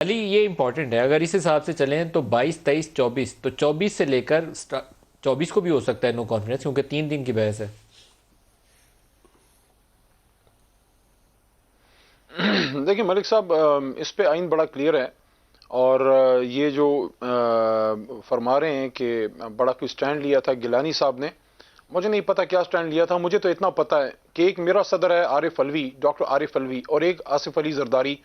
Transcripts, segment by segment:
علی یہ امپورٹنٹ ہے، اگر اس حساب سے چلیں تو 22 23 24 تو 24 سے لے کر 24 کو بھی ہو سکتا ہے نو کانفیڈنس، کیونکہ 3 دن کی بحث ہے۔ دیکھیں ملک صاحب، اس پہ آئین بڑا کلیئر ہے، اور یہ جو فرما رہے ہیں کہ بڑا کوئی سٹینڈ لیا تھا گیلانی صاحب نے، مجھے نہیں پتا کیا سٹینڈ لیا تھا۔ مجھے تو اتنا پتا ہے کہ ایک میرا صدر ہے عارف علوی، ڈاکٹر عارف علوی، اور ایک آصف علی زرداری۔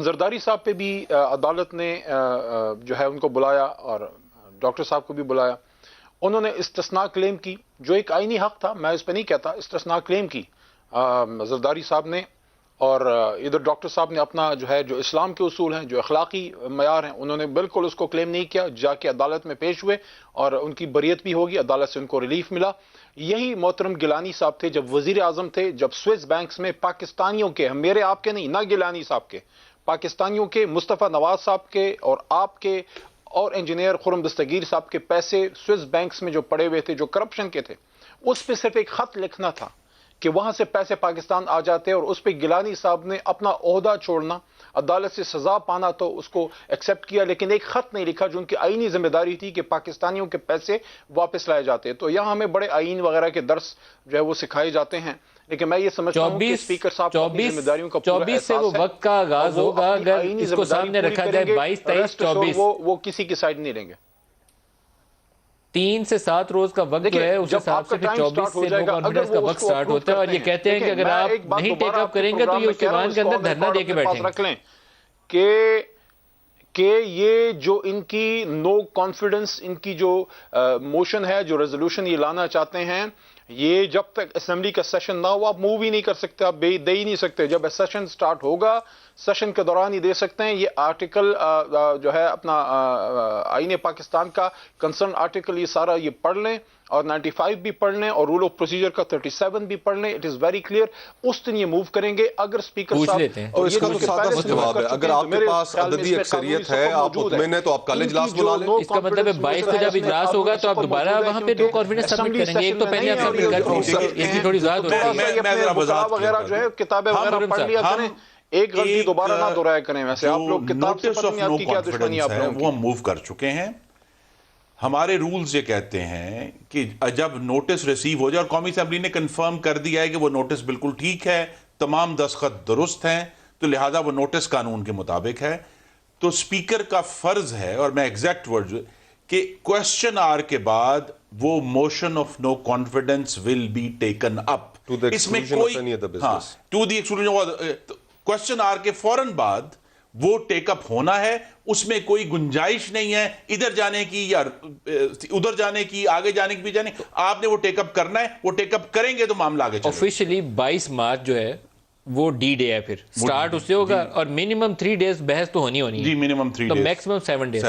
زرداری صاحب پہ بھی عدالت نے جو ہے ان کو بلایا، اور ڈاکٹر صاحب کو بھی بلایا۔ انہوں نے استثناء کلیم کی، جو ایک آئینی حق تھا، میں اس پہ نہیں کہتا، استثناء کلیم کی زرداری صاحب نے، اور ادھر ڈاکٹر صاحب نے اپنا جو اسلام کے اصول ہیں، جو اخلاقی معیار ہیں، انہوں نے بالکل اس کو کلیم نہیں کیا، جا کے عدالت میں پیش ہوئے اور ان کی بریت بھی ہوگی، عدالت سے ان کو ریلیف ملا۔ یہی محترم گیلانی صاحب تھے جب وزیر اعظم تھے، جب سوئس بینکس میں پاکستانیوں کے، میرے آپ کے نہیں، نہ گیلانی صاحب کے، پاکستانیوں کے، مصطفیٰ نواز صاحب کے اور آپ کے اور انجینئر خرم دستگیر صاحب کے پیسے سوئس بینکس میں جو پڑے ہوئے تھے، جو کرپشن کے تھے، اس پہ صرف ایک خط لکھنا تھا کہ وہاں سے پیسے پاکستان آ جاتے، اور اس پہ گیلانی صاحب نے اپنا عہدہ چھوڑنا، عدالت سے سزا پانا تو اس کو ایکسیپٹ کیا، لیکن ایک خط نہیں لکھا جو ان کی آئینی ذمہ داری تھی کہ پاکستانیوں کے پیسے واپس لائے جاتے۔ تو یہاں ہمیں بڑے آئین وغیرہ کے درس وہ سکھائے جاتے ہیں، لیکن میں یہ سمجھتا ہوں کہ اسپیکر صاحب کو اپنی ذمہ داریوں کا پورا 24 سے وہ وقت کا آغاز ہوگا، اگر اس کو سامنے رکھا جائے 22 23 24 وہ کسی کی سائڈ نہیں لیں گے۔ 3 سے 7 روز کا وقت جو ہے اس حساب سے پھر 24 سے نو کانفیڈنس کا وقت سٹارٹ ہوتا ہے، اور یہ کہتے ہیں کہ اگر آپ نہیں ٹیک اپ کریں گے تو یہ اس ایوان کے اندر دھرنا دے کے بیٹھیں رکھ لیں کہ یہ جو ان کی نو کانفیڈنس، ان کی جو موشن ہے، جو ریزولوشن یہ لانا چاہتے ہیں، یہ جب تک اسمبلی کا سیشن نہ ہو آپ موو ہی نہیں کر سکتے، آپ دے ہی نہیں سکتے۔ جب سیشن سٹارٹ ہوگا، سیشن کے دوران ہی دے سکتے ہیں۔ یہ آرٹیکل جو ہے اپنا آئین پاکستان کا کنسرن آرٹیکل، یہ سارا یہ پڑھ لیں، اور 95 بھی پڑھ لیں، اور رول آف پروسیجر کا 37 بھی پڑھ لیں۔ اٹ از ویری کلیئر، اس دن یہ موو کریں گے اگر اسپیکر صاحب، اور اس کا تو سادہ سا جواب ہے، اگر آپ کے پاس عددی اکثریت ہے، آپ مطمئن ہیں، تو آپ کل اجلاس بلا لیں۔ اس کا مطلب ہے 22 کو جب اجلاس ہوگا تو آپ دوبارہ وہاں پہ نو کانفیڈنس سبمٹ کریں گے۔ ایک تو پہلے آپ سبمٹ کر چکے، یہ بھی تھوڑی زیادہ وغیرہ جو ہے کتابیں وغیرہ پڑھ لیا کریں، ایک غلطی دوبارہ نہ دہرایا کریں۔ ویسے آپ لوگ کتاب سے پتہ نہیں آپ کی کیا دشمنی آپ لوگوں کی، وہ ہم موو کر چکے ہیں۔ ہمارے رولز یہ کہتے ہیں کہ جب نوٹس ریسیو ہو جائے، اور قومی اسمبلی نے کنفرم کر دیا ہے کہ وہ نوٹس بالکل ٹھیک ہے، تمام دستخط درست ہیں، تو لہذا وہ نوٹس قانون کے مطابق ہے، تو اسپیکر کا فرض ہے، اور میں ایگزیکٹ ورڈ کہ کوسچن آر کے بعد وہ motion of no confidence will be taken up, اس میں کوئی to the exclusion question hour کے فوراً بعد وہ ٹیک اپ ہونا ہے، اس میں کوئی گنجائش نہیں ہے ادھر جانے کی یا ادھر جانے کی، آگے جانے کی بھی جانے، آپ نے وہ ٹیک اپ کرنا ہے، وہ ٹیک اپ کریں گے تو معاملہ آگے چلے گا۔ آفیشلی 22 مارچ جو ہے وہ ڈی ڈے ہے، پھر سٹارٹ اس سے ہوگا، اور منیمم 3 ڈیز بحث تو ہونی ہے، جی منیمم 3 تو ڈیز، میکسیمم 7 ڈیز۔